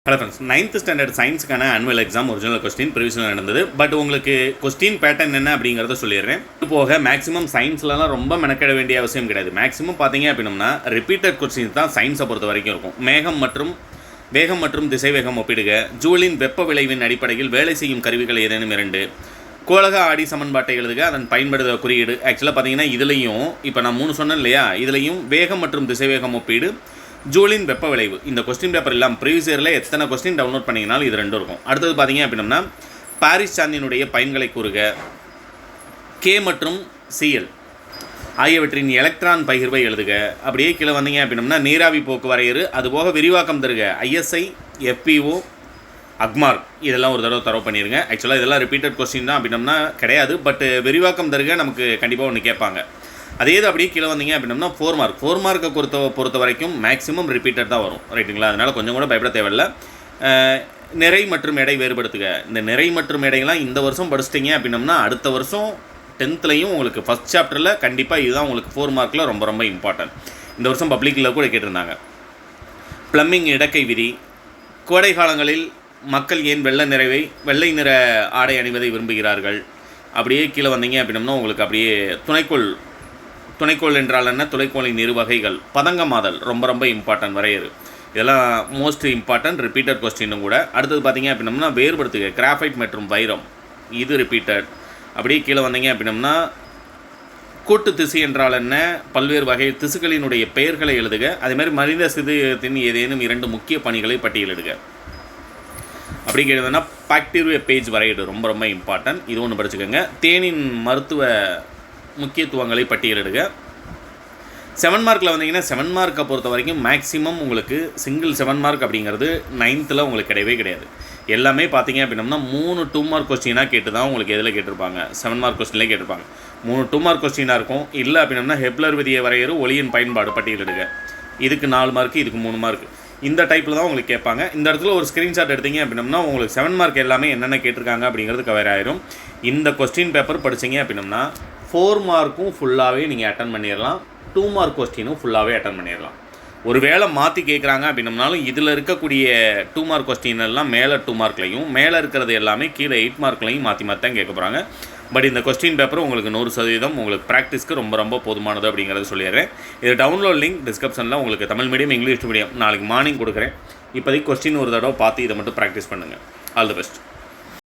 Hello friends, 9th standard சயின்ஸுக்கான annual exam original question ப்ரிவிஷனில் நடந்தது. பட் உங்களுக்கு கொஸ்டின் பேட்டர்ன் என்ன அப்படிங்கிறத சொல்லிடுறேன். இது போக மேக்ஸிமம் சயின்ஸ்லலாம் ரொம்ப மெனக்கிட வேண்டிய அவசியம் கிடையாது. மேக்ஸிமம் பார்த்தீங்க அப்படின்னா ரிப்பீட்டட் கொஸ்டின்ஸ் தான் சயின்ஸை பொறுத்த வரைக்கும் இருக்கும். வேகம் மற்றும் திசைவேகம் ஒப்பிடுக, ஜூலின் வெப்ப விளைவின் அடிப்படையில் வேலை செய்யும் கருவிகள் ஏதேனும் 2, கோளக ஆடி சமன்பாட்டை எழுதுக, அதன் பயன்படுத்த குறியீடு. ஆக்சுவலாக பார்த்தீங்கன்னா இதுலேயும் இப்போ நான் 3 சொன்னேன் இல்லையா, இதுலேயும் வேகம் மற்றும் திசைவேகம் ஒப்பீடு, ஜூலின் வெப்ப விளைவு. இந்த கொஸ்டின் பேப்பர் இல்லாமல் ப்ரீவியஸ் இயரில் எத்தனை கொஸ்டின் டவுன்லோட் பண்ணிங்கனாலும் இது ரெண்டும் இருக்கும். அடுத்தது பார்த்தீங்க அப்படின்னா பாரிஸ் சாந்தினுடைய பயன்களை கூறுக, கே மற்றும் சிஎல் ஆகியவற்றின் எலக்ட்ரான் பகிர்வை எழுதுக. அப்படியே கீழே வந்தீங்க அப்படின்னா நீராவி போக்கு வரையறு, அதுபோக விரிவாக்கம் தருக, ஐஎஸ்ஐ, எஃபிஓ, அக்மார்க் இதெல்லாம் ஒரு தடவை பண்ணிடுங்க. ஆக்சுவலாக இதெல்லாம் ரிப்பீட்டட் கொஸ்டின் தான் அப்படின்னம்னா கிடையாது. பட் விரிவாக்கம் தருக நமக்கு கண்டிப்பாக ஒன்று கேட்பாங்க. அதே இது அப்படியே கீழே வந்தீங்க அப்படின்னா 4 மார்க்கை பொறுத்த வரைக்கும் மேக்ஸிமம் ரிப்பீட்டட் தான் வரும், ரைட்டுங்களா? அதனால் கொஞ்சம் கூட பயப்பட தேவையில்லை. நிறை மற்றும் எடை வேறுபடுத்துக. இந்த நிறை மற்றும் எடையெல்லாம் இந்த வருஷம் படிச்சிட்டிங்க அப்படின்னம்னா அடுத்த வருஷம் 10th உங்களுக்கு ஃபஸ்ட் சாப்டரில் கண்டிப்பாக இதுதான் உங்களுக்கு 4 மார்க்கில் ரொம்ப ரொம்ப இம்பார்ட்டன்ட். இந்த வருஷம் பப்ளிக்கில் கூட கேட்டிருந்தாங்க. ப்ளம்பிங் இடக்கை விதி, கோடை காலங்களில் மக்கள் ஏன் வெள்ளை நிற ஆடை அணிவதை விரும்புகிறார்கள். அப்படியே கீழே வந்தீங்க அப்படின்னம்னா உங்களுக்கு அப்படியே துணைக்கோள் என்றால் என்ன, துணைக்கோளின் இரு வகைகள், பதங்கமாதல் ரொம்ப ரொம்ப இம்பார்ட்டன்ட் வரையறு. இதெல்லாம் மோஸ்ட் இம்பார்ட்டன்ட் ரிப்பீட்டட் கொஸ்டினும் கூட. அடுத்தது பார்த்தீங்க அப்படின்னம்னா வேறுபடுத்துக, கிராஃபைட் மற்றும் வைரம், இது ரிப்பீட்டட். அப்படியே கீழே வந்தீங்க அப்படின்னம்னா கூட்டு திசு என்றால் என்ன, பல்வேறு வகை திசுக்களினுடைய பெயர்களை எழுதுக. அதேமாதிரி மனித சிதையத்தின் ஏதேனும் 2 முக்கிய பணிகளை பட்டியலிடுக. அப்படி கேட்டதுன்னா பாக்டீரியா பேஜ் வரையிடு ரொம்ப ரொம்ப இம்பார்ட்டன்ட். இது ஒன்று படிச்சுக்கோங்க. தேனின் மருத்துவ முக்கியத்துவங்களை பட்டியலிடுக. 7 மார்க்கில் வந்தீங்கன்னா 7 மார்க்கை பொறுத்த வரைக்கும் மேக்ஸிமம் உங்களுக்கு சிங்கிள் 7 மார்க் அப்படிங்கிறது 9th உங்களுக்கு கிடையாது. எல்லாமே பார்த்தீங்க அப்படின்னம்னா 3 2 மார்க் கொஸ்டினாக கேட்டு தான் உங்களுக்கு எதில் கேட்டிருப்பாங்க, 7 மார்க் கொஸ்டின்லேயே கேட்டிருப்பாங்க. 3 2 மார்க் கொஸ்டினாக இருக்கும். இல்லை அப்படின்னம்னா ஹெப்லர் விதியை வரையறு, ஒளியின் பயன்பாடு பட்டியலிடுக. இதுக்கு 4 மார்க்கு, இதுக்கு 3 மார்க். இந்த டைப்பில் தான் உங்களுக்கு கேட்பாங்க. இந்த இடத்துல ஒரு ஸ்க்ரீன்ஷாட் எடுத்தீங்க அப்படின்னம்னா உங்களுக்கு 7 மார்க் எல்லாமே என்னென்ன கேட்டிருக்காங்க அப்படிங்கிறது கவர் ஆயிரும். இந்த கொஸ்டின் பேப்பர் படிச்சிங்க அப்படின்னம்னா 4 மார்க்கும் ஃபுல்லாகவே நீங்கள் அட்டன் பண்ணிடலாம், 2 மார்க் கொஸ்டினும் ஃபுல்லாகவே அட்டன் பண்ணிடலாம். ஒரு வேளை மாற்றி கேட்குறாங்க அப்படின்னம்னாலும் இதில் இருக்கக்கூடிய 2 மார்க் கொஸ்டின் எல்லாம் மேலே 2 மார்க்லையும், மேலே இருக்கிறது எல்லாமே கீழே 8 மார்க்லையும் மாற்றி தான் கேட்க போகிறாங்க. பட் இந்த கொஸ்டின் பேப்பர் உங்களுக்கு 100% உங்களுக்கு ப்ராக்டிஸ்க்கு ரொம்ப ரொம்ப போதுமானது அப்படிங்கிறத சொல்லிடுறேன். இது டவுன்லோட் லிங்க் டிஸ்கிரிப்ஷனில் உங்களுக்கு தமிழ் மீடியம், இங்கிலீஷ் மீடியம் நாளைக்கு மார்னிங் கொடுக்குறேன். இப்போதைக்கு கொஸ்டின் ஒரு தடவை பார்த்து இதை மட்டும் ப்ராக்டிஸ் பண்ணுங்கள். All the best.